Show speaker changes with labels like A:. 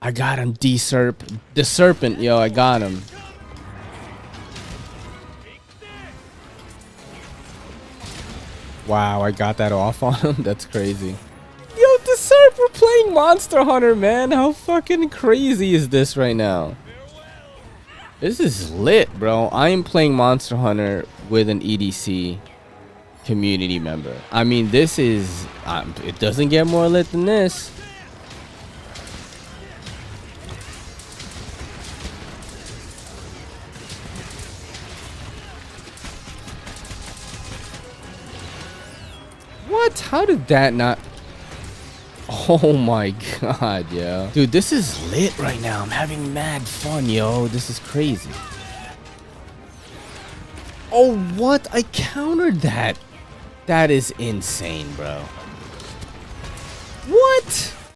A: I got him, the serpent, yo, I got him. Wow, I got that off on him. That's crazy. Yo, the serp, we're playing Monster Hunter, man. How fucking crazy is this right now? This is lit, bro. I am playing Monster Hunter with an EDC community member. I mean, this is... it doesn't get more lit than this. What? How did that not... Oh my god, yo. Dude, this is lit right now. I'm having mad fun, yo. This is crazy. Oh, what? I countered that. That is insane, bro. What?